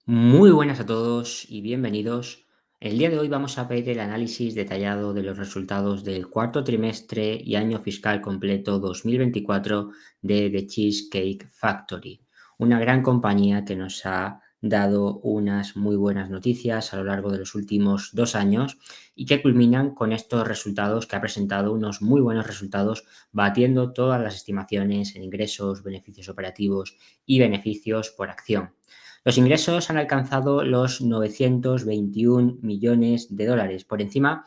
Muy buenas a todos y bienvenidos. El día de hoy vamos a ver el análisis detallado de los resultados del cuarto trimestre y año fiscal completo 2024 de The Cheesecake Factory, una gran compañía que nos ha dado unas muy buenas noticias a lo largo de los últimos 2 años y que culminan con estos resultados que ha presentado unos muy buenos resultados, batiendo todas las estimaciones en ingresos, beneficios operativos y beneficios por acción. Los ingresos han alcanzado los 921 millones de dólares, por encima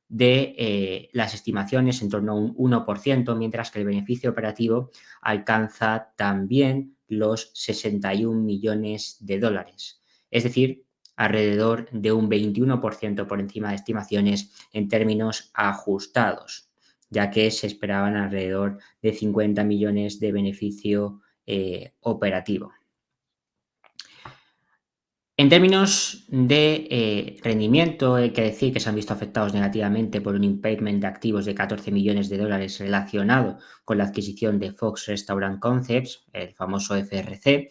de las estimaciones en torno a un 1%, mientras que el beneficio operativo alcanza también los 61 millones de dólares. Es decir, alrededor de un 21% por encima de estimaciones en términos ajustados, ya que se esperaban alrededor de 50 millones de beneficio operativo. En términos de rendimiento, hay que decir que se han visto afectados negativamente por un impairment de activos de 14 millones de dólares relacionado con la adquisición de Fox Restaurant Concepts, el famoso FRC.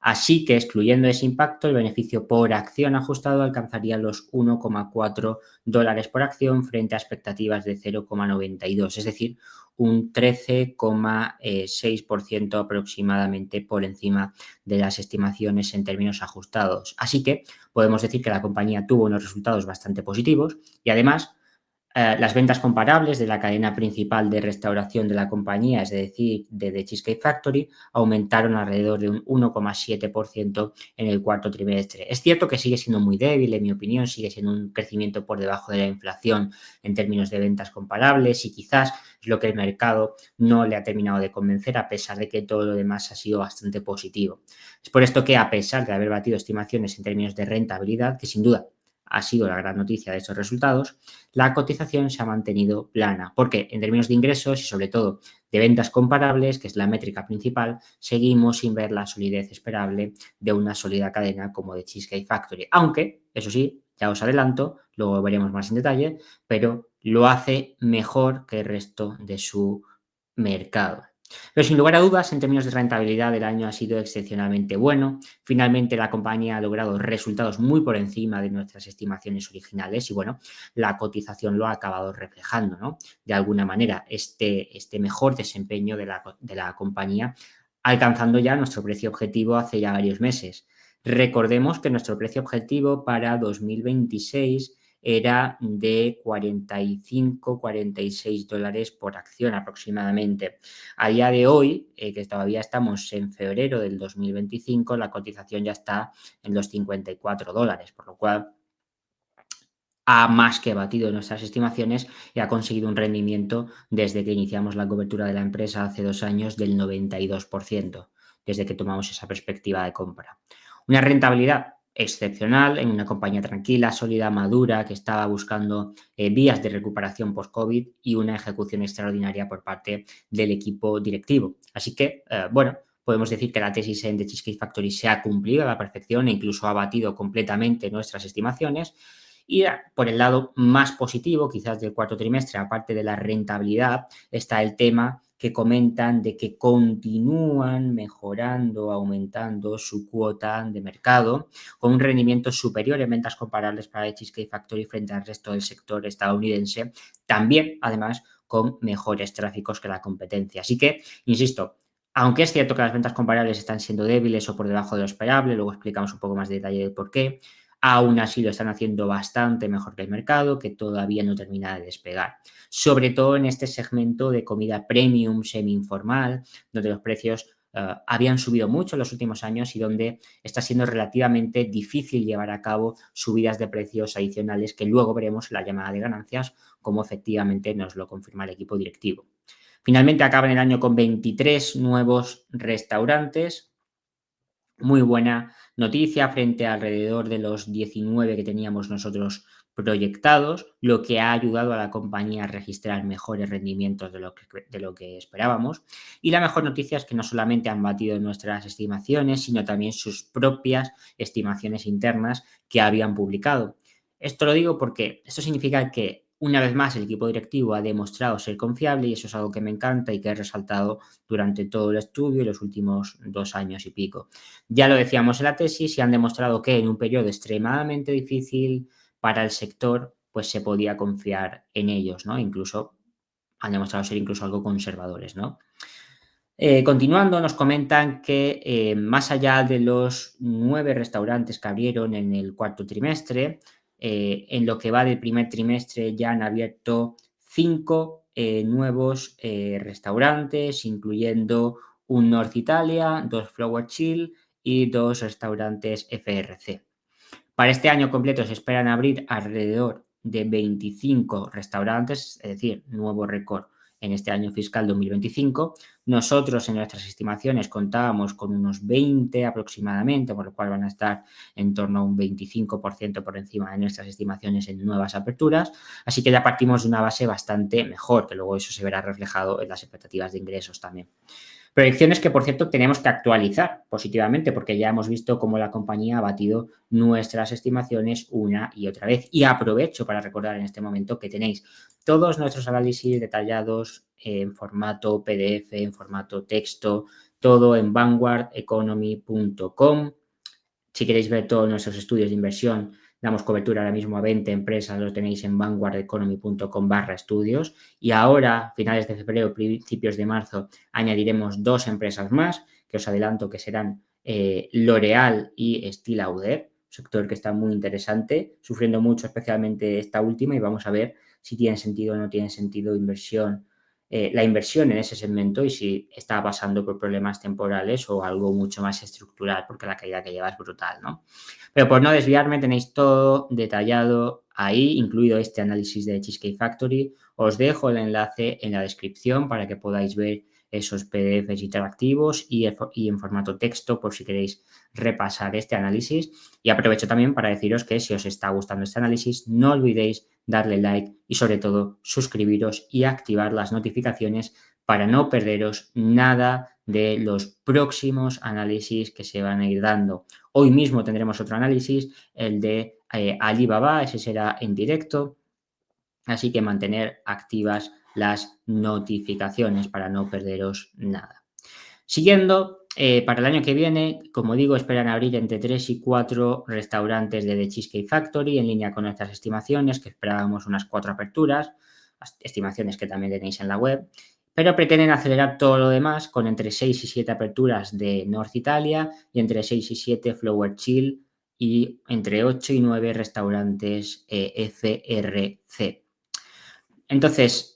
Así que, excluyendo ese impacto, el beneficio por acción ajustado alcanzaría los 1,4 dólares por acción frente a expectativas de 0,92, es decir, un 13,6% aproximadamente por encima de las estimaciones en términos ajustados. Así que podemos decir que la compañía tuvo unos resultados bastante positivos y además las ventas comparables de la cadena principal de restauración de la compañía, es decir, de The Cheesecake Factory, aumentaron alrededor de un 1,7% en el cuarto trimestre. Es cierto que sigue siendo muy débil, en mi opinión, sigue siendo un crecimiento por debajo de la inflación en términos de ventas comparables y quizás es lo que el mercado no le ha terminado de convencer, a pesar de que todo lo demás ha sido bastante positivo. Es por esto que, a pesar de haber batido estimaciones en términos de rentabilidad, que sin duda ha sido la gran noticia de estos resultados, la cotización se ha mantenido plana, porque en términos de ingresos y sobre todo de ventas comparables, que es la métrica principal, seguimos sin ver la solidez esperable de una sólida cadena como de Cheesecake Factory. Aunque, eso sí, ya os adelanto, luego veremos más en detalle, pero lo hace mejor que el resto de su mercado. Pero sin lugar a dudas, en términos de rentabilidad, el año ha sido excepcionalmente bueno. Finalmente, la compañía ha logrado resultados muy por encima de nuestras estimaciones originales y, bueno, la cotización lo ha acabado reflejando, ¿no? De alguna manera, este mejor desempeño de la compañía, alcanzando ya nuestro precio objetivo hace ya varios meses. Recordemos que nuestro precio objetivo para 2026 era de 45-46 dólares por acción aproximadamente. A día de hoy, que todavía estamos en febrero del 2025, la cotización ya está en los 54 dólares, por lo cual ha más que batido nuestras estimaciones y ha conseguido un rendimiento desde que iniciamos la cobertura de la empresa hace 2 años del 92%, desde que tomamos esa perspectiva de compra. Una rentabilidad excepcional en una compañía tranquila, sólida, madura, que estaba buscando vías de recuperación post-COVID y una ejecución extraordinaria por parte del equipo directivo. Así que, bueno, podemos decir que la tesis en The Cheesecake Factory se ha cumplido a la perfección e incluso ha batido completamente nuestras estimaciones. Y por el lado más positivo, quizás del cuarto trimestre, aparte de la rentabilidad, está el tema que comentan de que continúan mejorando, aumentando su cuota de mercado con un rendimiento superior en ventas comparables para The Cheesecake Factory frente al resto del sector estadounidense, también además con mejores tráficos que la competencia. Así que, insisto, aunque es cierto que las ventas comparables están siendo débiles o por debajo de lo esperable, luego explicamos un poco más de detalle de por qué, aún así lo están haciendo bastante mejor que el mercado, que todavía no termina de despegar. Sobre todo en este segmento de comida premium, semi-informal, donde los precios habían subido mucho en los últimos años y donde está siendo relativamente difícil llevar a cabo subidas de precios adicionales que luego veremos en la llamada de ganancias, como efectivamente nos lo confirma el equipo directivo. Finalmente acaban el año con 23 nuevos restaurantes. Muy buena noticia frente a alrededor de los 19 que teníamos nosotros proyectados, lo que ha ayudado a la compañía a registrar mejores rendimientos de lo que esperábamos. Y la mejor noticia es que no solamente han batido nuestras estimaciones, sino también sus propias estimaciones internas que habían publicado. Esto lo digo porque esto significa que una vez más, el equipo directivo ha demostrado ser confiable y eso es algo que me encanta y que he resaltado durante todo el estudio y los últimos 2 años y pico. Ya lo decíamos en la tesis y han demostrado que en un periodo extremadamente difícil para el sector, pues se podía confiar en ellos, ¿no? Incluso han demostrado ser incluso algo conservadores, ¿no? Continuando, nos comentan que más allá de los 9 restaurantes que abrieron en el cuarto trimestre, en lo que va del primer trimestre ya han abierto 5 nuevos restaurantes, incluyendo un North Italia, 2 Flower Chill y 2 restaurantes FRC. Para este año completo se esperan abrir alrededor de 25 restaurantes, es decir, nuevo récord en este año fiscal 2025. Nosotros en nuestras estimaciones contábamos con unos 20 aproximadamente, por lo cual van a estar en torno a un 25% por encima de nuestras estimaciones en nuevas aperturas. Así que ya partimos de una base bastante mejor, que luego eso se verá reflejado en las expectativas de ingresos también. Proyecciones que, por cierto, tenemos que actualizar positivamente porque ya hemos visto cómo la compañía ha batido nuestras estimaciones una y otra vez. Y aprovecho para recordar en este momento que tenéis todos nuestros análisis detallados en formato PDF, en formato texto, todo en vanguardeconomy.com. Si queréis ver todos nuestros estudios de inversión, damos cobertura ahora mismo a 20 empresas, lo tenéis en vanguardeconomy.com/estudios. Y ahora, finales de febrero, principios de marzo, añadiremos 2 empresas más, que os adelanto que serán L'Oréal y Estée Lauder, sector que está muy interesante, sufriendo mucho especialmente esta última y vamos a ver si tiene sentido o no tiene sentido la inversión en ese segmento y si está pasando por problemas temporales o algo mucho más estructural, porque la caída que lleva es brutal, ¿no? Pero por no desviarme, tenéis todo detallado ahí, incluido este análisis de Cheesecake Factory. Os dejo el enlace en la descripción para que podáis ver esos PDFs interactivos y en formato texto por si queréis repasar este análisis. Y aprovecho también para deciros que si os está gustando este análisis, no olvidéis darle like y sobre todo suscribiros y activar las notificaciones para no perderos nada de los próximos análisis que se van a ir dando. Hoy mismo tendremos otro análisis, el de Alibaba, ese será en directo, así que mantener activas las notificaciones para no perderos nada. Siguiendo, para el año que viene, como digo, esperan abrir entre 3 y 4 restaurantes de The Cheesecake Factory en línea con nuestras estimaciones, que esperábamos unas 4 aperturas, estimaciones que también tenéis en la web, pero pretenden acelerar todo lo demás con entre 6 y 7 aperturas de North Italia y entre 6 y 7 Flower Chill y entre 8 y 9 restaurantes FRC. Entonces,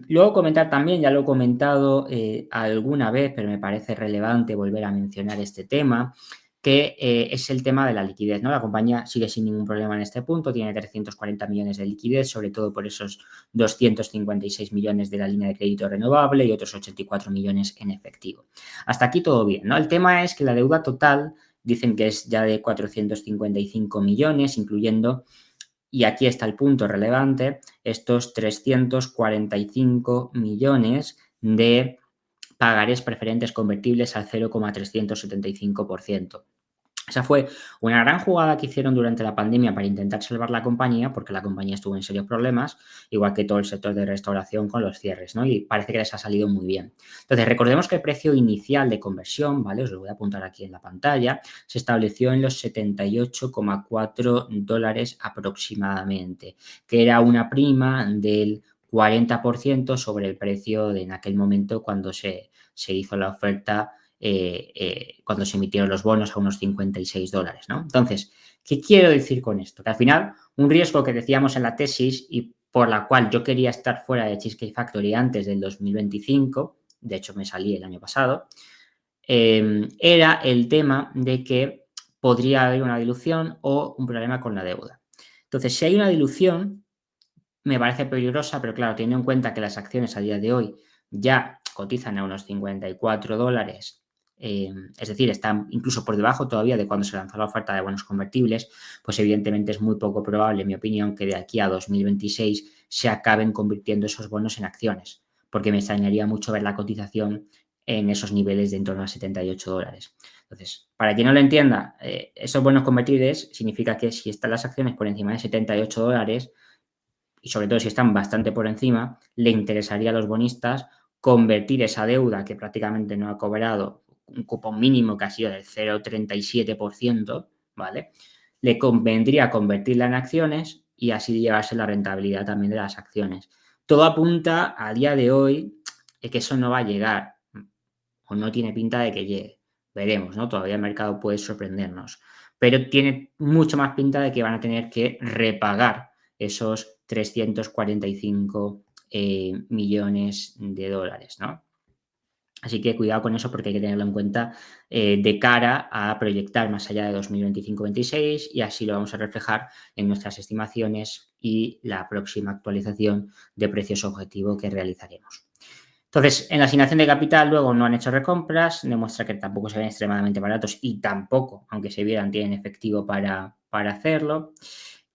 luego comentar también, ya lo he comentado alguna vez, pero me parece relevante volver a mencionar este tema, que es el tema de la liquidez, ¿no? La compañía sigue sin ningún problema en este punto, tiene 340 millones de liquidez, sobre todo por esos 256 millones de la línea de crédito renovable y otros 84 millones en efectivo. Hasta aquí todo bien, ¿no? El tema es que la deuda total dicen que es ya de 455 millones, incluyendo, y aquí está el punto relevante, estos 345 millones de pagarés preferentes convertibles al 0,375%. Esa fue una gran jugada que hicieron durante la pandemia para intentar salvar la compañía, porque la compañía estuvo en serios problemas, igual que todo el sector de restauración con los cierres, ¿no? Y parece que les ha salido muy bien. Entonces, recordemos que el precio inicial de conversión, ¿vale? Os lo voy a apuntar aquí en la pantalla, se estableció en los $78,4 aproximadamente, que era una prima del 40% sobre el precio de en aquel momento cuando se hizo la oferta cuando se emitieron los bonos a unos $56, ¿no? Entonces, ¿qué quiero decir con esto? Que al final, un riesgo que decíamos en la tesis y por la cual yo quería estar fuera de Cheesecake Factory antes del 2025, de hecho me salí el año pasado, era el tema de que podría haber una dilución o un problema con la deuda. Entonces, si hay una dilución, me parece peligrosa, pero claro, teniendo en cuenta que las acciones a día de hoy ya cotizan a unos $54, es decir, están incluso por debajo todavía de cuando se lanzó la oferta de bonos convertibles, pues evidentemente es muy poco probable, en mi opinión, que de aquí a 2026 se acaben convirtiendo esos bonos en acciones, porque me extrañaría mucho ver la cotización en esos niveles de en torno a $78. Entonces, para quien no lo entienda, esos bonos convertibles significa que si están las acciones por encima de $78, y sobre todo si están bastante por encima, le interesaría a los bonistas convertir esa deuda que prácticamente no ha cobrado un cupón mínimo que ha sido del 0,37%, ¿vale? Le convendría convertirla en acciones y así llevarse la rentabilidad también de las acciones. Todo apunta a día de hoy que eso no va a llegar o no tiene pinta de que llegue. Veremos, ¿no? Todavía el mercado puede sorprendernos. Pero tiene mucho más pinta de que van a tener que repagar esos 345 millones de dólares, ¿no? Así que cuidado con eso porque hay que tenerlo en cuenta de cara a proyectar más allá de 2025-26 y así lo vamos a reflejar en nuestras estimaciones y la próxima actualización de precios objetivo que realizaremos. Entonces, en la asignación de capital luego no han hecho recompras, demuestra que tampoco se ven extremadamente baratos y tampoco, aunque se vieran, tienen efectivo para hacerlo.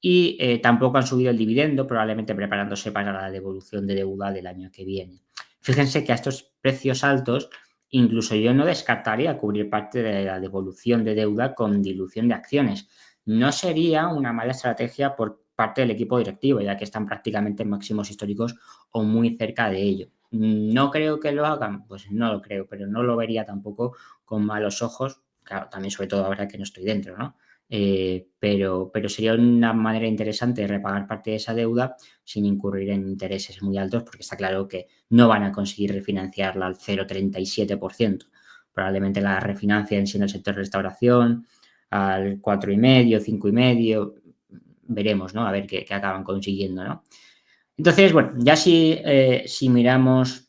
Y tampoco han subido el dividendo, probablemente preparándose para la devolución de deuda del año que viene. Fíjense que a estos precios altos, incluso yo no descartaría cubrir parte de la devolución de deuda con dilución de acciones. No sería una mala estrategia por parte del equipo directivo, ya que están prácticamente en máximos históricos o muy cerca de ello. ¿No creo que lo hagan? Pues no lo creo, pero no lo vería tampoco con malos ojos. Claro, también sobre todo ahora que no estoy dentro, ¿no? Pero sería una manera interesante de repagar parte de esa deuda sin incurrir en intereses muy altos, porque está claro que no van a conseguir refinanciarla al 0,37%. Probablemente la refinancien siendo el sector de restauración al 4,5, 5,5. Veremos, ¿no? A ver qué acaban consiguiendo, ¿no? Entonces, bueno, ya si miramos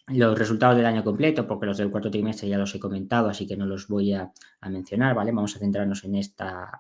los resultados del año completo, porque los del cuarto trimestre ya los he comentado, así que no los voy a mencionar, ¿vale? Vamos a centrarnos en esta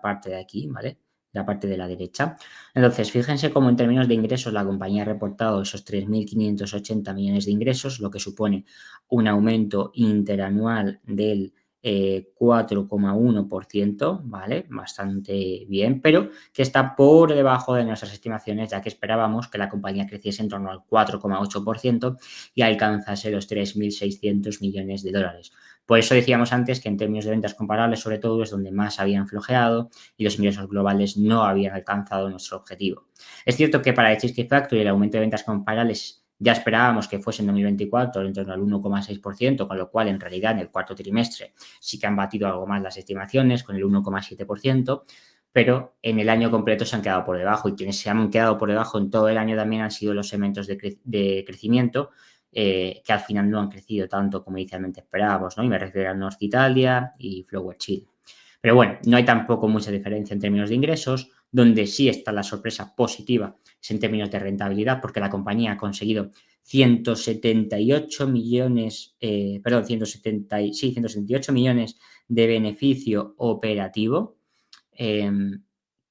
parte de aquí, ¿vale? La parte de la derecha. Entonces, fíjense cómo en términos de ingresos la compañía ha reportado esos 3.580 millones de ingresos, lo que supone un aumento interanual del 4,1%, ¿vale? Bastante bien, pero que está por debajo de nuestras estimaciones, ya que esperábamos que la compañía creciese en torno al 4,8% y alcanzase los 3.600 millones de dólares. Por eso decíamos antes que en términos de ventas comparables, sobre todo, es donde más habían flojeado y los ingresos globales no habían alcanzado nuestro objetivo. Es cierto que para The Cheesecake Factory el aumento de ventas comparables ya esperábamos que fuese en 2024 en torno al 1,6%, con lo cual en realidad en el cuarto trimestre sí que han batido algo más las estimaciones con el 1,7%, pero en el año completo se han quedado por debajo y quienes se han quedado por debajo en todo el año también han sido los segmentos de crecimiento que al final no han crecido tanto como inicialmente esperábamos, ¿no? Y me refiero a North Italia y Flower Chill. Pero bueno, no hay tampoco mucha diferencia en términos de ingresos. Donde sí está la sorpresa positiva es en términos de rentabilidad, porque la compañía ha conseguido 178 millones, 178 millones de beneficio operativo, que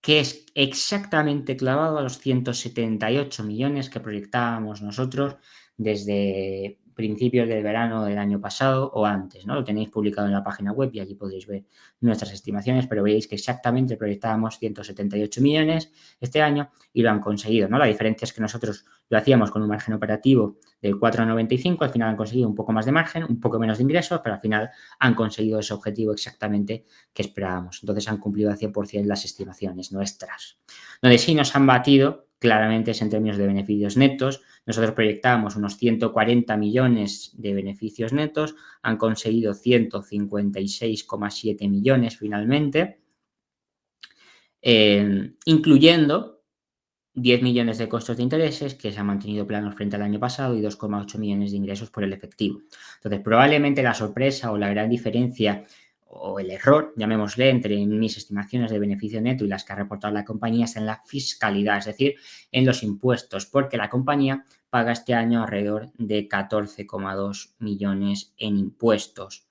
es exactamente clavado a los 178 millones que proyectábamos nosotros desde principios del verano del año pasado o antes, ¿no? Lo tenéis publicado en la página web y allí podéis ver nuestras estimaciones, pero veis que exactamente proyectábamos 178 millones este año y lo han conseguido, ¿no? La diferencia es que nosotros lo hacíamos con un margen operativo del 4,95, al final han conseguido un poco más de margen, un poco menos de ingresos, pero al final han conseguido ese objetivo exactamente que esperábamos. Entonces han cumplido al 100% las estimaciones nuestras. Donde sí nos han batido claramente es en términos de beneficios netos. Nosotros proyectábamos unos 140 millones de beneficios netos, han conseguido 156,7 millones finalmente, incluyendo 10 millones de costos de intereses que se han mantenido planos frente al año pasado y 2,8 millones de ingresos por el efectivo. Entonces, probablemente la sorpresa o la gran diferencia o el error, llamémosle, entre mis estimaciones de beneficio neto y las que ha reportado la compañía es en la fiscalidad, es decir, en los impuestos, porque la compañía paga este año alrededor de 14,2 millones en impuestos,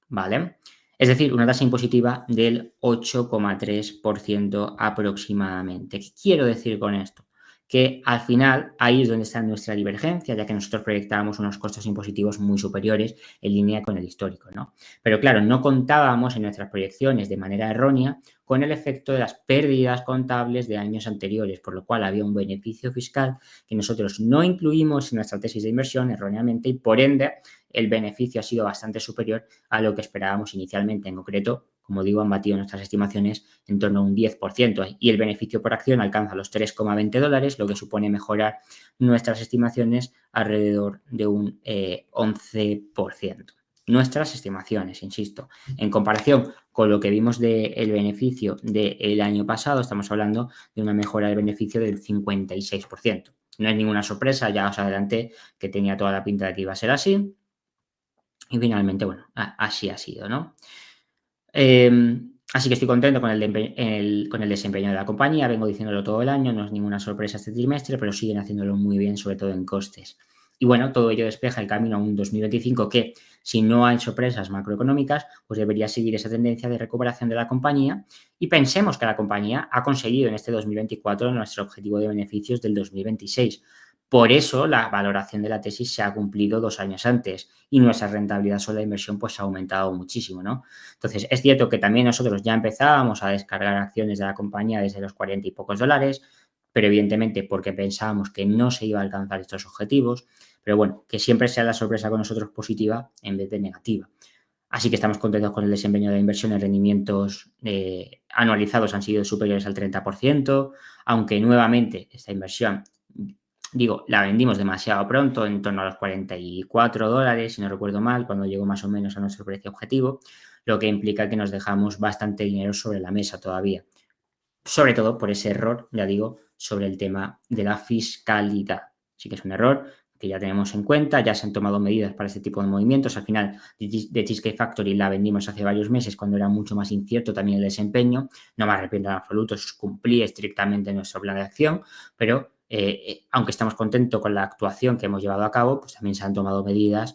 ¿vale? Es decir, una tasa impositiva del 8,3% aproximadamente. ¿Qué quiero decir con esto? Que al final ahí es donde está nuestra divergencia, ya que nosotros proyectábamos unos costos impositivos muy superiores en línea con el histórico, ¿no? Pero claro, no contábamos en nuestras proyecciones de manera errónea con el efecto de las pérdidas contables de años anteriores, por lo cual había un beneficio fiscal que nosotros no incluimos en nuestra tesis de inversión erróneamente y por ende el beneficio ha sido bastante superior a lo que esperábamos inicialmente. En concreto, como digo, han batido nuestras estimaciones en torno a un 10% y el beneficio por acción alcanza los $3,20, lo que supone mejorar nuestras estimaciones alrededor de un 11%. Nuestras estimaciones, insisto, en comparación con lo que vimos del beneficio del año pasado, estamos hablando de una mejora del beneficio del 56%. No es ninguna sorpresa, ya os adelanté que tenía toda la pinta de que iba a ser así. Y finalmente, bueno, así ha sido, ¿no? Así que estoy contento con con el desempeño de la compañía, vengo diciéndolo todo el año, no es ninguna sorpresa este trimestre, pero siguen haciéndolo muy bien, sobre todo en costes. Y bueno, todo ello despeja el camino a un 2025 que, si no hay sorpresas macroeconómicas, pues debería seguir esa tendencia de recuperación de la compañía y pensemos que la compañía ha conseguido en este 2024 nuestro objetivo de beneficios del 2026. Por eso la valoración de la tesis se ha cumplido 2 años antes y nuestra rentabilidad sobre la inversión pues ha aumentado muchísimo, ¿no? Entonces, es cierto que también nosotros ya empezábamos a descargar acciones de la compañía desde los 40 y pocos dólares, pero evidentemente porque pensábamos que no se iba a alcanzar estos objetivos, pero bueno, que siempre sea la sorpresa con nosotros positiva en vez de negativa. Así que estamos contentos con el desempeño de la inversión en rendimientos anualizados han sido superiores al 30%, aunque nuevamente esta inversión, digo, la vendimos demasiado pronto, en torno a los 44 dólares, si no recuerdo mal, cuando llegó más o menos a nuestro precio objetivo, lo que implica que nos dejamos bastante dinero sobre la mesa todavía. Sobre todo por ese error, ya digo, sobre el tema de la fiscalidad. Sí que es un error que ya tenemos en cuenta, ya se han tomado medidas para este tipo de movimientos. Al final, de Cheesecake Factory la vendimos hace varios meses cuando era mucho más incierto también el desempeño. No me arrepiento en absoluto, cumplí estrictamente nuestro plan de acción, pero aunque estamos contentos con la actuación que hemos llevado a cabo, pues también se han tomado medidas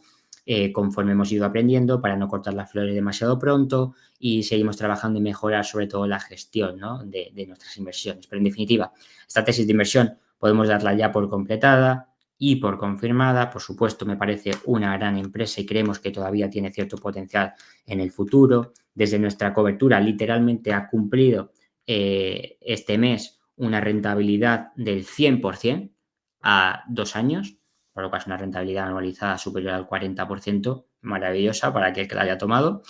conforme hemos ido aprendiendo para no cortar las flores demasiado pronto y seguimos trabajando en mejorar sobre todo la gestión, ¿no? de nuestras inversiones. Pero en definitiva, esta tesis de inversión podemos darla ya por completada y por confirmada. Por supuesto, me parece una gran empresa y creemos que todavía tiene cierto potencial en el futuro. Desde nuestra cobertura literalmente ha cumplido este mes una rentabilidad del 100% a 2 años, por lo cual es una rentabilidad anualizada superior al 40%, maravillosa para aquel que la haya tomado.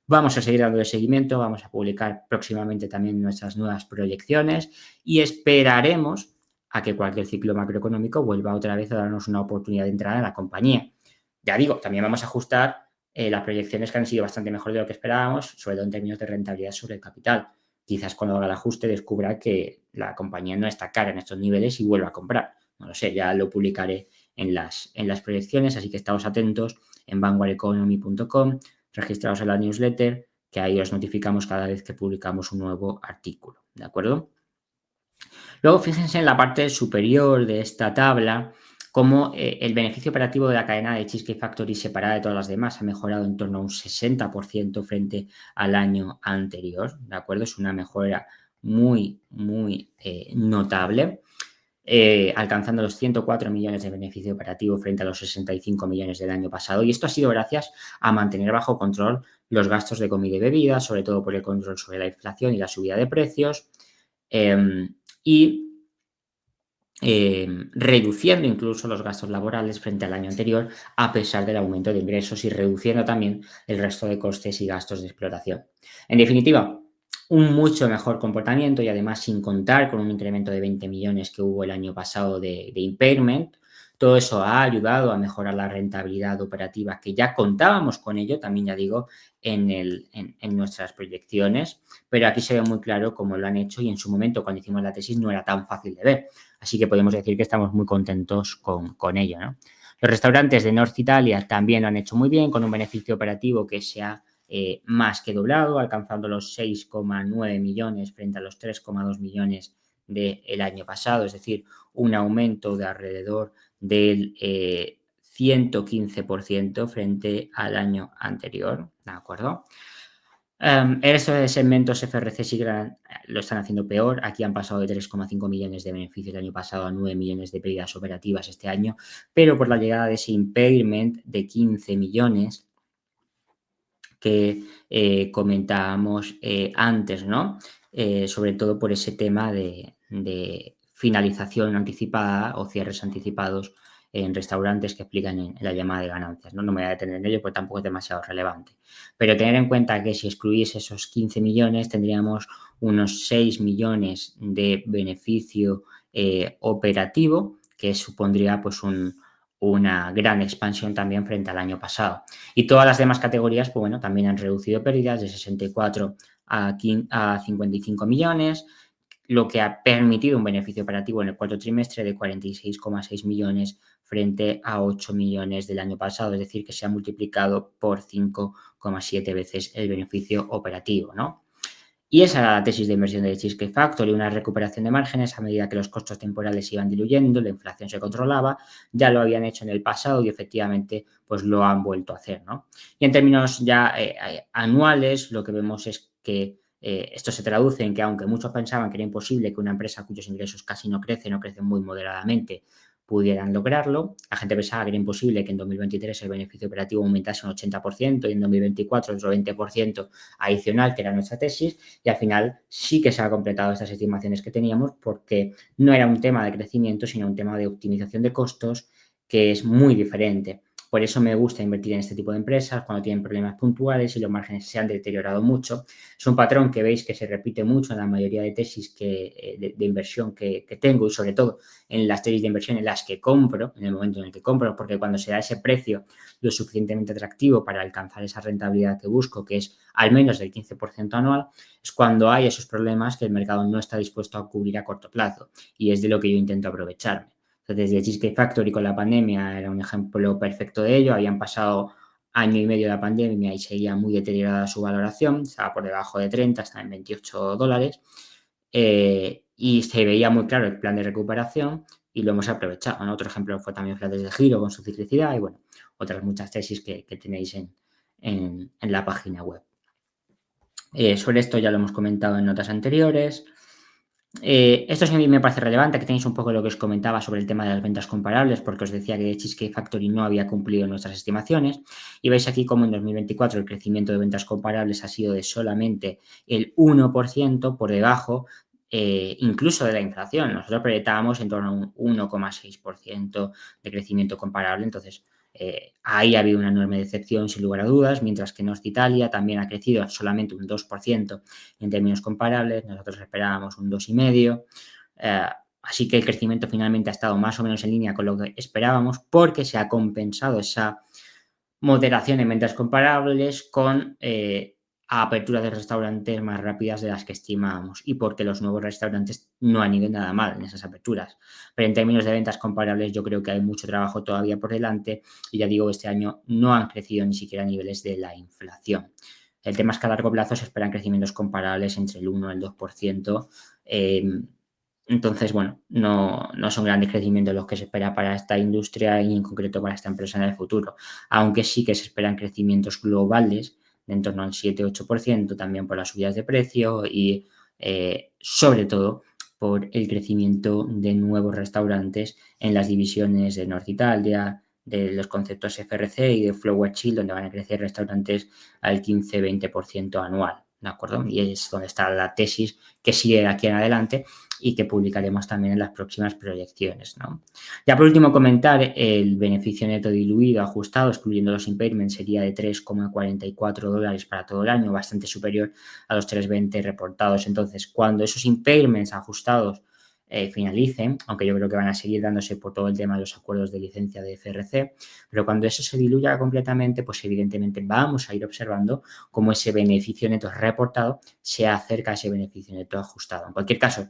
Vamos a seguir dando de seguimiento, vamos a publicar próximamente también nuestras nuevas proyecciones y esperaremos a que cualquier ciclo macroeconómico vuelva otra vez a darnos una oportunidad de entrada en la compañía. Ya digo, también vamos a ajustar las proyecciones que han sido bastante mejor de lo que esperábamos, sobre todo en términos de rentabilidad sobre el capital. Quizás cuando haga el ajuste descubra que la compañía no está cara en estos niveles y vuelva a comprar. No lo sé, ya lo publicaré en las proyecciones, así que estamos atentos en vanguardeconomy.com, registrados en la newsletter, que ahí os notificamos cada vez que publicamos un nuevo artículo, ¿de acuerdo? Luego, fíjense en la parte superior de esta tabla, cómo el beneficio operativo de la cadena de Cheesecake Factory separada de todas las demás ha mejorado en torno a un 60% frente al año anterior, ¿de acuerdo? Es una mejora muy, muy notable. Alcanzando los 104 millones de beneficio operativo frente a los 65 millones del año pasado. Y esto ha sido gracias a mantener bajo control los gastos de comida y bebida, sobre todo por el control sobre la inflación y la subida de precios, y reduciendo incluso los gastos laborales frente al año anterior, a pesar del aumento de ingresos y reduciendo también el resto de costes y gastos de explotación. En definitiva, un mucho mejor comportamiento y además sin contar con un incremento de 20 millones que hubo el año pasado de impairment. Todo eso ha ayudado a mejorar la rentabilidad operativa, que ya contábamos con ello, también ya digo, en nuestras proyecciones, pero aquí se ve muy claro cómo lo han hecho y en su momento, cuando hicimos la tesis, no era tan fácil de ver. Así que podemos decir que estamos muy contentos con ello, ¿no? Los restaurantes de North Italia también lo han hecho muy bien, con un beneficio operativo que se ha más que doblado, alcanzando los 6,9 millones frente a los 3,2 millones del año pasado, es decir, un aumento de alrededor del 115% frente al año anterior, ¿de acuerdo? El resto de segmentos FRC sí que lo están haciendo peor. Aquí han pasado de 3,5 millones de beneficios el año pasado a 9 millones de pérdidas operativas este año, pero por la llegada de ese impairment de 15 millones que comentábamos antes, ¿no? Sobre todo por ese tema de finalización anticipada o cierres anticipados en restaurantes que explican en la llamada de ganancias, ¿no? No me voy a detener en ello porque tampoco es demasiado relevante. Pero tener en cuenta que si excluís esos 15 millones tendríamos unos 6 millones de beneficio operativo, que supondría pues una gran expansión también frente al año pasado. Y todas las demás categorías, pues bueno, también han reducido pérdidas de 64 a 55 millones, lo que ha permitido un beneficio operativo en el cuarto trimestre de 46,6 millones frente a 8 millones del año pasado, es decir, que se ha multiplicado por 5,7 veces el beneficio operativo, ¿no? Y esa era la tesis de inversión de Cheesecake Factory, una recuperación de márgenes a medida que los costos temporales se iban diluyendo, la inflación se controlaba, ya lo habían hecho en el pasado y efectivamente pues lo han vuelto a hacer, ¿no? Y en términos ya anuales, lo que vemos es que esto se traduce en que aunque muchos pensaban que era imposible que una empresa cuyos ingresos casi no crecen o crecen muy moderadamente, pudieran lograrlo. La gente pensaba que era imposible que en 2023 el beneficio operativo aumentase un 80% y en 2024 otro 20% adicional, que era nuestra tesis, y al final sí que se han completado estas estimaciones que teníamos porque no era un tema de crecimiento, sino un tema de optimización de costos que es muy diferente. Por eso me gusta invertir en este tipo de empresas cuando tienen problemas puntuales y los márgenes se han deteriorado mucho. Es un patrón que veis que se repite mucho en la mayoría de tesis de inversión que tengo y sobre todo en las tesis de inversión en las que compro, en el momento en el que compro, porque cuando se da ese precio lo suficientemente atractivo para alcanzar esa rentabilidad que busco, que es al menos del 15% anual, es cuando hay esos problemas que el mercado no está dispuesto a cubrir a corto plazo y es de lo que yo intento aprovecharme. Entonces, desde Cheesecake Factory con la pandemia era un ejemplo perfecto de ello. Habían pasado año y medio de la pandemia y seguía muy deteriorada su valoración. Estaba por debajo de 30, estaba en $28. Y se veía muy claro el plan de recuperación y lo hemos aprovechado, ¿no? Otro ejemplo fue también Flates de Giro con su ciclicidad y, bueno, otras muchas tesis que tenéis en la página web. Sobre esto ya lo hemos comentado en notas anteriores. Esto sí me parece relevante, que tenéis un poco lo que os comentaba sobre el tema de las ventas comparables, porque os decía que Cheesecake Factory no había cumplido nuestras estimaciones. Y veis aquí cómo en 2024 el crecimiento de ventas comparables ha sido de solamente el 1% por debajo, incluso de la inflación. Nosotros proyectábamos en torno a un 1,6% de crecimiento comparable. Entonces, ahí ha habido una enorme decepción, sin lugar a dudas, mientras que North Italia también ha crecido solamente un 2% en términos comparables, nosotros esperábamos un 2,5%, así que el crecimiento finalmente ha estado más o menos en línea con lo que esperábamos porque se ha compensado esa moderación en ventas comparables con apertura de restaurantes más rápidas de las que estimábamos y porque los nuevos restaurantes no han ido nada mal en esas aperturas. Pero en términos de ventas comparables yo creo que hay mucho trabajo todavía por delante y ya digo, este año no han crecido ni siquiera a niveles de la inflación. El tema es que a largo plazo se esperan crecimientos comparables entre el 1 y el 2%. Entonces, bueno, no son grandes crecimientos los que se espera para esta industria y en concreto para esta empresa en el futuro, aunque sí que se esperan crecimientos globales de en torno al 7-8%, también por las subidas de precio y sobre todo por el crecimiento de nuevos restaurantes en las divisiones de North Italia, de los conceptos FRC y de Flower Chill, donde van a crecer restaurantes al 15-20% anual, ¿de acuerdo? Y es donde está la tesis que sigue de aquí en adelante y que publicaremos también en las próximas proyecciones, ¿no? Ya por último comentar el beneficio neto diluido ajustado, excluyendo los impairments, sería de $3,44 para todo el año, bastante superior a los 3,20 reportados. Entonces, cuando esos impairments ajustados finalicen, aunque yo creo que van a seguir dándose por todo el tema de los acuerdos de licencia de FRC, pero cuando eso se diluya completamente, pues evidentemente vamos a ir observando cómo ese beneficio neto reportado se acerca a ese beneficio neto ajustado. En cualquier caso,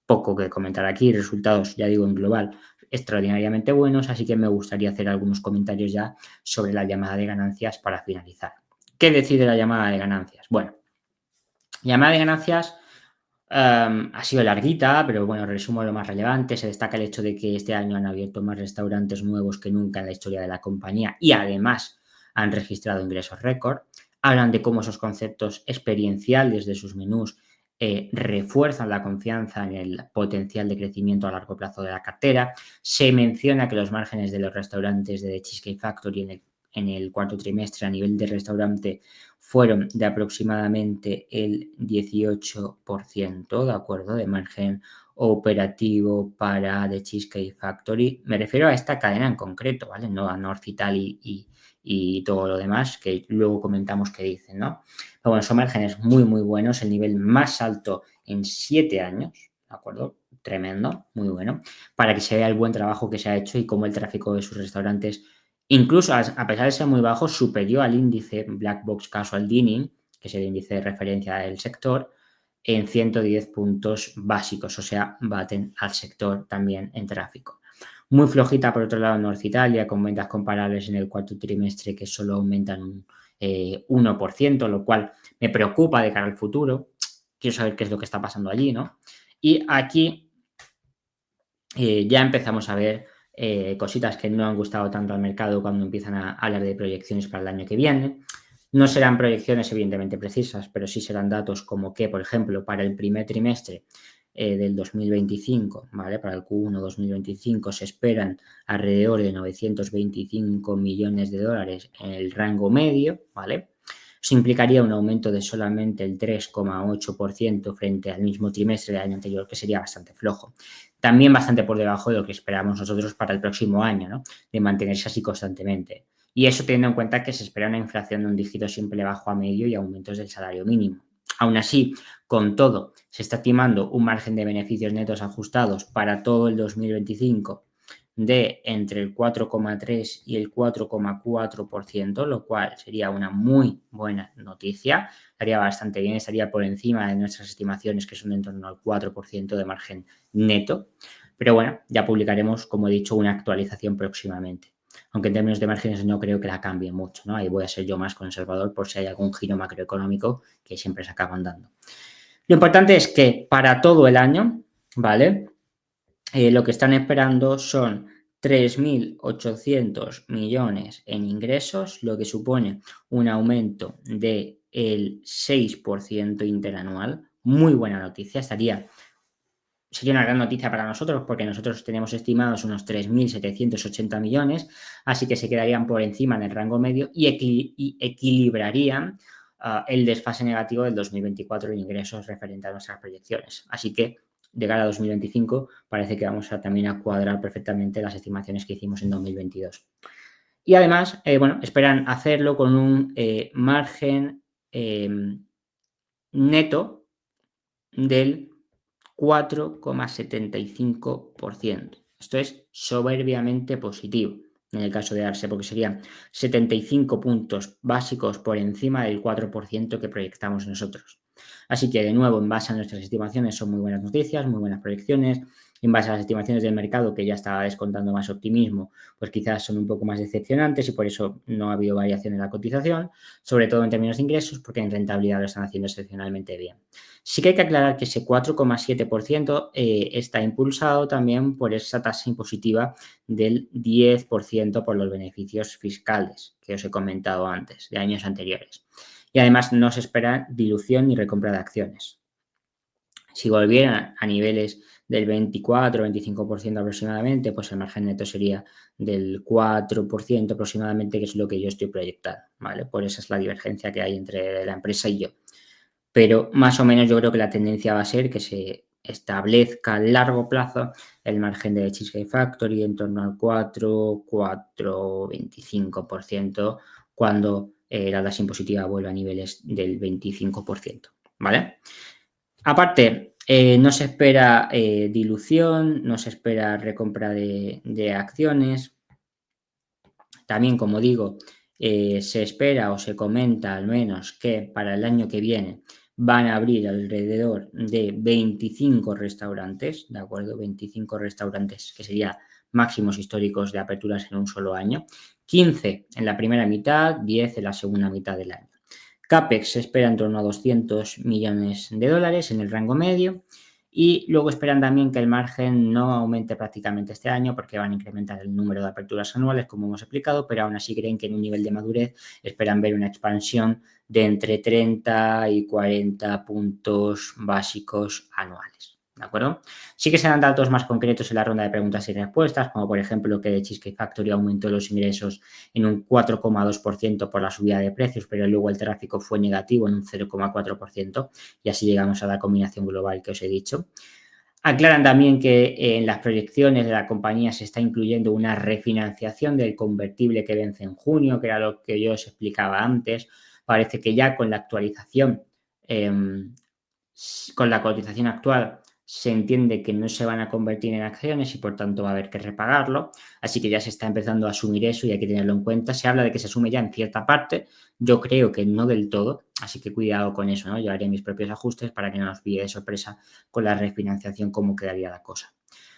poco que comentar aquí, resultados, ya digo, en global extraordinariamente buenos, así que me gustaría hacer algunos comentarios ya sobre la llamada de ganancias para finalizar. ¿Qué decide la llamada de ganancias? Bueno, llamada de ganancias ha sido larguita, pero bueno, resumo lo más relevante. Se destaca el hecho de que este año han abierto más restaurantes nuevos que nunca en la historia de la compañía y además han registrado ingresos récord. Hablan de cómo esos conceptos experienciales de sus menús refuerzan la confianza en el potencial de crecimiento a largo plazo de la cartera. Se menciona que los márgenes de los restaurantes de The Cheesecake Factory en el cuarto trimestre a nivel de restaurante fueron de aproximadamente el 18%, ¿de acuerdo? De margen operativo para The Cheesecake Factory. Me refiero a esta cadena en concreto, ¿vale? No a North Italy y todo lo demás, que luego comentamos qué dicen, ¿no? Pero bueno, son márgenes muy, muy buenos, el nivel más alto en 7 años, ¿de acuerdo? Tremendo, muy bueno, para que se vea el buen trabajo que se ha hecho y cómo el tráfico de sus restaurantes, incluso a pesar de ser muy bajo, superior al índice Black Box Casual Dining, que es el índice de referencia del sector, en 110 puntos básicos, o sea, baten al sector también en tráfico. Muy flojita, por otro lado, North Italia, con ventas comparables en el cuarto trimestre que solo aumentan un 1%, lo cual me preocupa de cara al futuro. Quiero saber qué es lo que está pasando allí, ¿no? Y aquí ya empezamos a ver cositas que no han gustado tanto al mercado cuando empiezan a hablar de proyecciones para el año que viene. No serán proyecciones evidentemente precisas, pero sí serán datos como que, por ejemplo, para el primer trimestre del 2025, ¿vale? Para el Q1 2025 se esperan alrededor de 925 millones de dólares en el rango medio, ¿vale? Eso implicaría un aumento de solamente el 3,8% frente al mismo trimestre del año anterior, que sería bastante flojo. También bastante por debajo de lo que esperamos nosotros para el próximo año, ¿no? De mantenerse así constantemente. Y eso teniendo en cuenta que se espera una inflación de un dígito siempre bajo a medio y aumentos del salario mínimo. Aún así, con todo, se está estimando un margen de beneficios netos ajustados para todo el 2025 de entre el 4,3 y el 4,4%, lo cual sería una muy buena noticia. Estaría bastante bien, estaría por encima de nuestras estimaciones, que son en torno al 4% de margen neto. Pero bueno, ya publicaremos, como he dicho, una actualización próximamente. Aunque en términos de márgenes no creo que la cambie mucho, ¿no? Ahí voy a ser yo más conservador por si hay algún giro macroeconómico que siempre se acaban dando. Lo importante es que para todo el año, ¿vale? Lo que están esperando son 3.800 millones en ingresos, lo que supone un aumento del 6% interanual. Muy buena noticia, sería una gran noticia para nosotros porque nosotros tenemos estimados unos 3.780 millones, así que se quedarían por encima del rango medio y equilibrarían el desfase negativo del 2024 en ingresos referente a nuestras proyecciones. Así que de cara a 2025 parece que vamos a también a cuadrar perfectamente las estimaciones que hicimos en 2022. Y además, bueno, esperan hacerlo con un margen neto del 4,75%. Esto es soberbiamente positivo en el caso de Arse, porque serían 75 puntos básicos por encima del 4% que proyectamos nosotros. Así que, de nuevo, en base a nuestras estimaciones, son muy buenas noticias, muy buenas proyecciones. En base a las estimaciones del mercado, que ya estaba descontando más optimismo, pues quizás son un poco más decepcionantes y por eso no ha habido variación en la cotización, sobre todo en términos de ingresos, porque en rentabilidad lo están haciendo excepcionalmente bien. Sí que hay que aclarar que ese 4,7% está impulsado también por esa tasa impositiva del 10% por los beneficios fiscales que os he comentado antes, de años anteriores. Y además no se espera dilución ni recompra de acciones. Si volvieran a niveles del 24-25% aproximadamente, pues el margen neto sería del 4% aproximadamente, que es lo que yo estoy proyectando, ¿vale? Por esa es la divergencia que hay entre la empresa y yo. Pero más o menos yo creo que la tendencia va a ser que se establezca a largo plazo el margen de Cheesecake Factory en torno al 4,25% cuando la tasa impositiva vuelva a niveles del 25%, ¿vale? Aparte, no se espera dilución, no se espera recompra de acciones. También, como digo, se espera o se comenta al menos que para el año que viene van a abrir alrededor de 25 restaurantes, ¿de acuerdo? 25 restaurantes, que serían máximos históricos de aperturas en un solo año. 15 en la primera mitad, 10 en la segunda mitad del año. CAPEX se espera en torno a 200 millones de dólares en el rango medio. Y luego esperan también que el margen no aumente prácticamente este año porque van a incrementar el número de aperturas anuales, como hemos explicado, pero aún así creen que en un nivel de madurez esperan ver una expansión de entre 30 y 40 puntos básicos anuales, ¿De acuerdo? Sí que se dan datos más concretos en la ronda de preguntas y respuestas, como por ejemplo que Cheesecake Factory aumentó los ingresos en un 4,2% por la subida de precios, pero luego el tráfico fue negativo en un 0,4% y así llegamos a la combinación global que os he dicho. Aclaran también que en las proyecciones de la compañía se está incluyendo una refinanciación del convertible que vence en junio, que era lo que yo os explicaba antes. Parece que ya con la actualización, eh, con la cotización actual, se entiende que no se van a convertir en acciones y por tanto va a haber que repagarlo. Así que ya se está empezando a asumir eso y hay que tenerlo en cuenta. Se habla de que se asume ya en cierta parte. Yo creo que no del todo, así que cuidado con eso, ¿no? Yo haré mis propios ajustes para que no nos pille de sorpresa con la refinanciación cómo quedaría la cosa.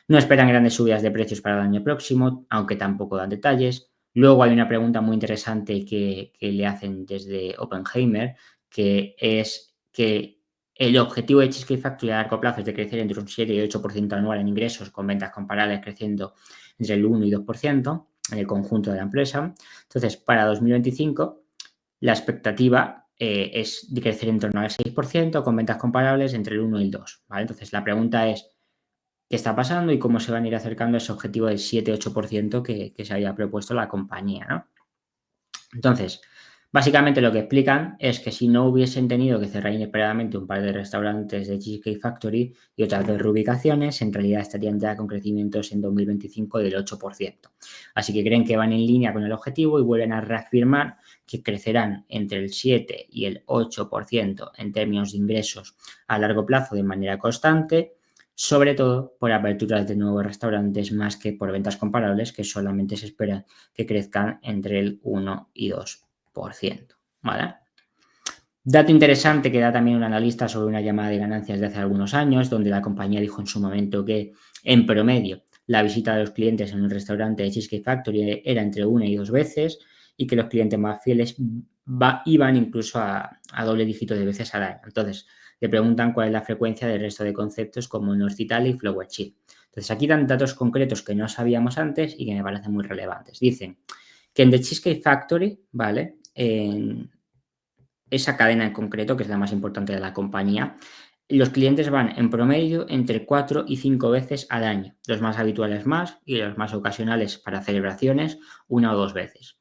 No esperan grandes subidas de precios para el año próximo, aunque tampoco dan detalles. Luego hay una pregunta muy interesante que le hacen desde Oppenheimer, que es que el objetivo de Cheesecake Factory a largo plazo es de crecer entre un 7 y 8% anual en ingresos, con ventas comparables creciendo entre el 1 y 2% en el conjunto de la empresa. Entonces, para 2025, la expectativa es de crecer en torno al 6%, con ventas comparables entre el 1 y el 2%. ¿Vale? Entonces, la pregunta es, ¿qué está pasando y cómo se van a ir acercando a ese objetivo del 7-8% que se había propuesto la compañía, ¿no? Entonces, básicamente lo que explican es que si no hubiesen tenido que cerrar inesperadamente un par de restaurantes de Cheesecake Factory y otras dos reubicaciones, en realidad estarían ya con crecimientos en 2025 del 8%. Así que creen que van en línea con el objetivo y vuelven a reafirmar que crecerán entre el 7 y el 8% en términos de ingresos a largo plazo de manera constante, sobre todo por aperturas de nuevos restaurantes más que por ventas comparables, que solamente se espera que crezcan entre el 1 y 2%. ¿Vale? Dato interesante que da también un analista sobre una llamada de ganancias de hace algunos años, donde la compañía dijo en su momento que, en promedio, la visita de los clientes en un restaurante de Cheesecake Factory era entre 1 y 2 veces y que los clientes más fieles iban incluso a doble dígito de veces al año. Entonces, le preguntan cuál es la frecuencia del resto de conceptos como North Italia y Flower Chill. Entonces, aquí dan datos concretos que no sabíamos antes y que me parecen muy relevantes. Dicen que en The Cheesecake Factory, ¿vale? En esa cadena en concreto, que es la más importante de la compañía, los clientes van en promedio entre 4 y 5 veces al año. Los más habituales más y los más ocasionales para celebraciones 1 o 2 veces.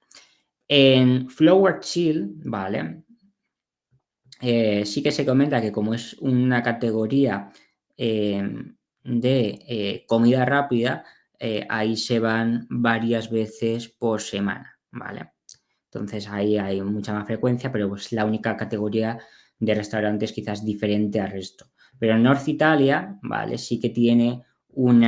En Flower Chill, ¿vale? Sí que se comenta que como es una categoría de comida rápida, ahí se van varias veces por semana, ¿vale? Entonces ahí hay mucha más frecuencia, pero pues la única categoría de restaurantes quizás diferente al resto. Pero en North Italia, ¿vale? Sí que tiene un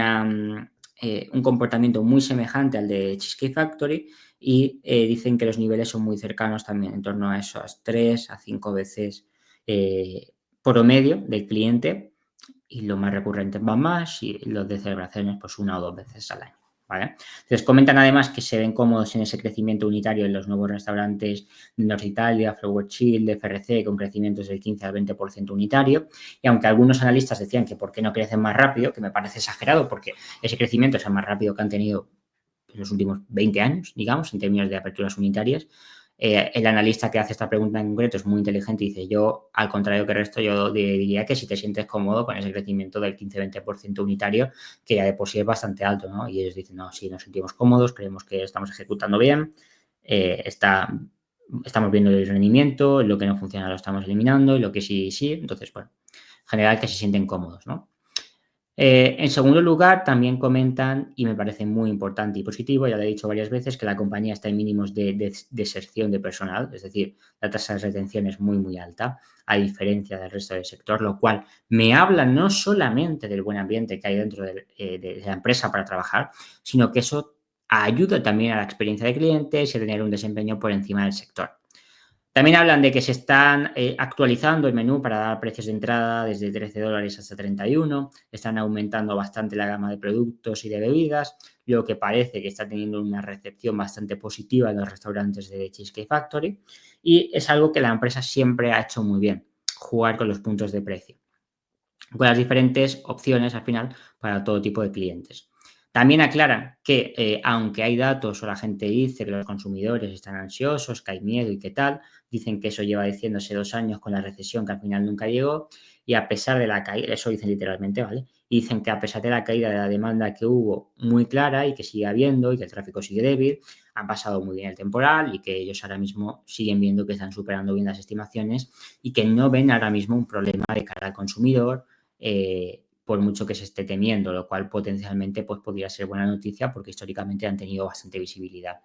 comportamiento muy semejante al de Cheesecake Factory y dicen que los niveles son muy cercanos también, en torno a esas 3 a 5 veces promedio del cliente y los más recurrentes van más y los de celebraciones pues 1 o 2 veces al año. ¿Vale? Entonces comentan además que se ven cómodos en ese crecimiento unitario en los nuevos restaurantes de North Italia, Flower Chill, de FRC, con crecimientos del 15 al 20% unitario. Y aunque algunos analistas decían que por qué no crecen más rápido, que me parece exagerado porque ese crecimiento es el más rápido que han tenido en los últimos 20 años, digamos, en términos de aperturas unitarias, el analista que hace esta pregunta en concreto es muy inteligente y dice, yo, al contrario que el resto, yo diría que si te sientes cómodo con ese crecimiento del 15-20% unitario, que ya de por sí es bastante alto, ¿no? Y ellos dicen, no, sí, nos sentimos cómodos, creemos que estamos ejecutando bien, estamos viendo el rendimiento, lo que no funciona lo estamos eliminando, y lo que sí, sí. Entonces, bueno, en general que se sienten cómodos, ¿no? En segundo lugar, también comentan, y me parece muy importante y positivo, ya lo he dicho varias veces, que la compañía está en mínimos de deserción de personal, es decir, la tasa de retención es muy, muy alta, a diferencia del resto del sector, lo cual me habla no solamente del buen ambiente que hay dentro de la empresa para trabajar, sino que eso ayuda también a la experiencia de clientes y a tener un desempeño por encima del sector. También hablan de que se están actualizando el menú para dar precios de entrada desde $13 hasta 31. Están aumentando bastante la gama de productos y de bebidas, lo que parece que está teniendo una recepción bastante positiva en los restaurantes de Cheesecake Factory. Y es algo que la empresa siempre ha hecho muy bien, jugar con los puntos de precio, con las diferentes opciones al final para todo tipo de clientes. También aclaran que aunque hay datos o la gente dice que los consumidores están ansiosos, que hay miedo y qué tal, dicen que eso lleva diciéndose 2 años con la recesión que al final nunca llegó y a pesar de la caída, eso dicen literalmente, ¿vale? Y dicen que a pesar de la caída de la demanda que hubo muy clara y que sigue habiendo y que el tráfico sigue débil, han pasado muy bien el temporal y que ellos ahora mismo siguen viendo que están superando bien las estimaciones y que no ven ahora mismo un problema de cara al consumidor, por mucho que se esté temiendo, lo cual potencialmente pues, podría ser buena noticia porque históricamente han tenido bastante visibilidad.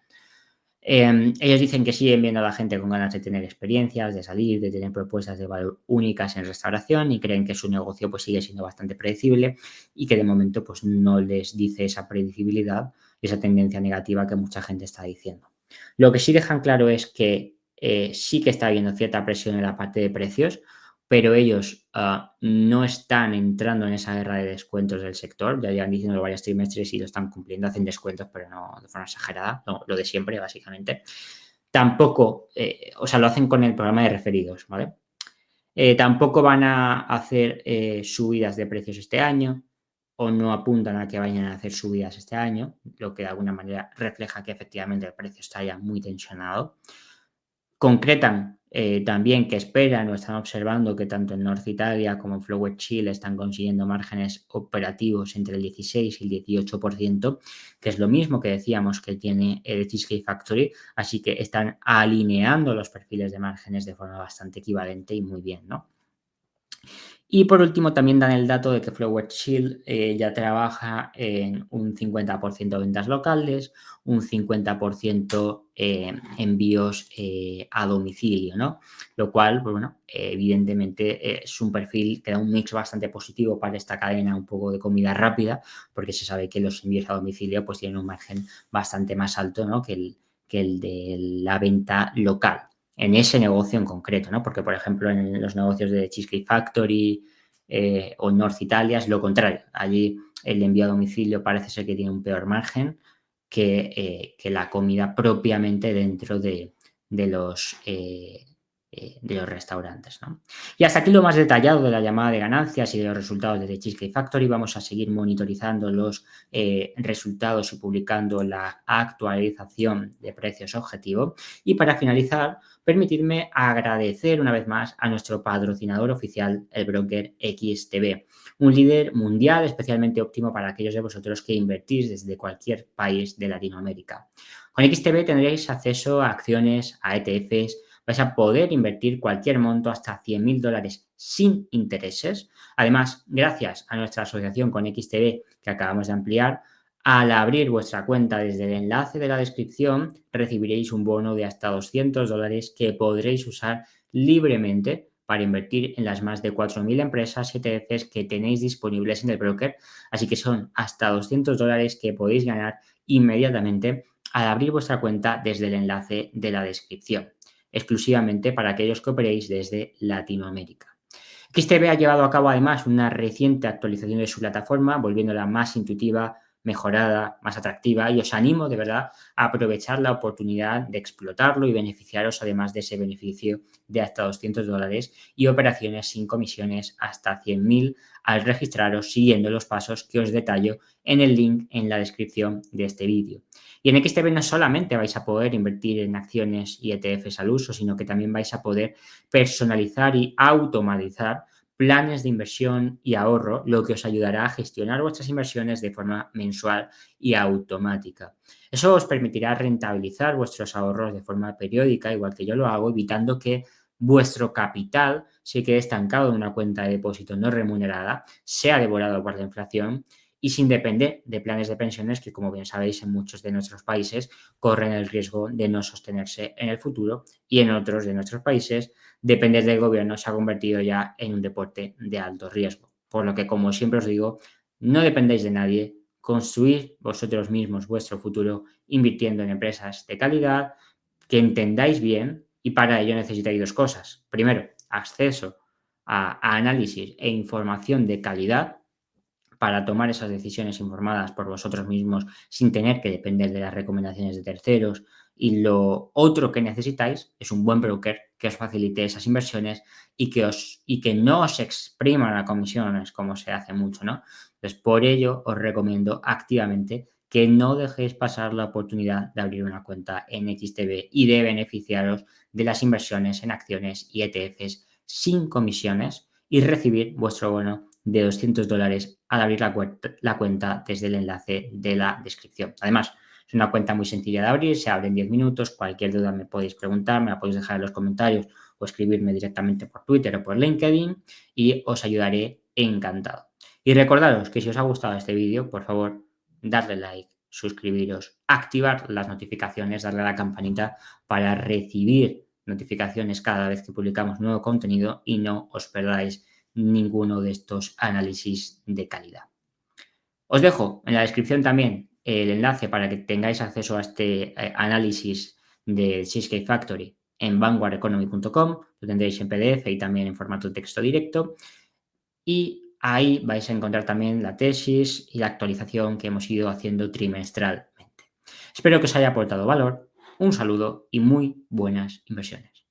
Ellos dicen que siguen viendo a la gente con ganas de tener experiencias, de salir, de tener propuestas de valor únicas en restauración y creen que su negocio pues, sigue siendo bastante predecible y que de momento pues, no les dice esa predecibilidad y esa tendencia negativa que mucha gente está diciendo. Lo que sí dejan claro es que sí que está habiendo cierta presión en la parte de precios, pero ellos no están entrando en esa guerra de descuentos del sector, ya llevan diciendo varios trimestres y lo están cumpliendo, hacen descuentos, pero no de forma exagerada, no, lo de siempre, básicamente. Tampoco, o sea, lo hacen con el programa de referidos, ¿vale? Tampoco van a hacer subidas de precios este año o no apuntan a que vayan a hacer subidas este año, lo que de alguna manera refleja que efectivamente el precio está ya muy tensionado. Concretan también que esperan o están observando que tanto en North Italia como en Flower Chill están consiguiendo márgenes operativos entre el 16 y el 18%, que es lo mismo que decíamos que tiene el Cheesecake Factory, así que están alineando los perfiles de márgenes de forma bastante equivalente y muy bien, ¿no? Y por último, también dan el dato de que Flower Chill ya trabaja en un 50% de ventas locales, un 50% envíos a domicilio, ¿no? Lo cual, pues bueno, evidentemente es un perfil que da un mix bastante positivo para esta cadena un poco de comida rápida, porque se sabe que los envíos a domicilio pues tienen un margen bastante más alto, ¿no? que el de la venta local en ese negocio en concreto, ¿no? Porque, por ejemplo, en los negocios de Cheesecake Factory o North Italia es lo contrario. Allí el envío a domicilio parece ser que tiene un peor margen que la comida propiamente dentro de los restaurantes, ¿no? Y hasta aquí lo más detallado de la llamada de ganancias y de los resultados de The Cheesecake Factory. Vamos a seguir monitorizando los resultados y publicando la actualización de precios objetivo. Y para finalizar, permitidme agradecer una vez más a nuestro patrocinador oficial, el broker XTB, un líder mundial especialmente óptimo para aquellos de vosotros que invertís desde cualquier país de Latinoamérica. Con XTB tendréis acceso a acciones, a ETFs, vais a poder invertir cualquier monto hasta $100.000 sin intereses. Además, gracias a nuestra asociación con XTB que acabamos de ampliar, al abrir vuestra cuenta desde el enlace de la descripción, recibiréis un bono de hasta $200 que podréis usar libremente para invertir en las más de 4.000 empresas ETFs que tenéis disponibles en el broker. Así que son hasta $200 que podéis ganar inmediatamente al abrir vuestra cuenta desde el enlace de la descripción, exclusivamente para aquellos que operéis desde Latinoamérica. XTB ha llevado a cabo además una reciente actualización de su plataforma, volviéndola más intuitiva, mejorada, más atractiva, y os animo de verdad a aprovechar la oportunidad de explotarlo y beneficiaros además de ese beneficio de hasta $200 y operaciones sin comisiones hasta 100.000 al registraros siguiendo los pasos que os detallo en el link en la descripción de este vídeo. Y en XTB no solamente vais a poder invertir en acciones y ETFs al uso, sino que también vais a poder personalizar y automatizar planes de inversión y ahorro, lo que os ayudará a gestionar vuestras inversiones de forma mensual y automática. Eso os permitirá rentabilizar vuestros ahorros de forma periódica, igual que yo lo hago, evitando que vuestro capital se quede estancado en una cuenta de depósito no remunerada, sea devorado por la inflación y sin depender de planes de pensiones que, como bien sabéis, en muchos de nuestros países corren el riesgo de no sostenerse en el futuro y en otros de nuestros países depender del gobierno se ha convertido ya en un deporte de alto riesgo. Por lo que, como siempre os digo, no dependéis de nadie, construid vosotros mismos vuestro futuro invirtiendo en empresas de calidad, que entendáis bien y para ello necesitáis dos cosas. Primero, acceso a análisis e información de calidad para tomar esas decisiones informadas por vosotros mismos sin tener que depender de las recomendaciones de terceros. Y lo otro que necesitáis es un buen broker que os facilite esas inversiones y que no os expriman a comisiones como se hace mucho, ¿no? Entonces, por ello os recomiendo activamente que no dejéis pasar la oportunidad de abrir una cuenta en XTB y de beneficiaros de las inversiones en acciones y ETFs sin comisiones y recibir vuestro bono de $200 al abrir la cuenta desde el enlace de la descripción. Además, es una cuenta muy sencilla de abrir, se abre en 10 minutos. Cualquier duda me podéis preguntar, me la podéis dejar en los comentarios o escribirme directamente por Twitter o por LinkedIn y os ayudaré encantado. Y recordaros que si os ha gustado este vídeo, por favor, darle like, suscribiros, activar las notificaciones, darle a la campanita para recibir notificaciones cada vez que publicamos nuevo contenido y no os perdáis ninguno de estos análisis de calidad. Os dejo en la descripción también el enlace para que tengáis acceso a este análisis de Cheesecake Factory en vanguardeconomy.com. Lo tendréis en PDF y también en formato de texto directo. Y ahí vais a encontrar también la tesis y la actualización que hemos ido haciendo trimestralmente. Espero que os haya aportado valor. Un saludo y muy buenas inversiones.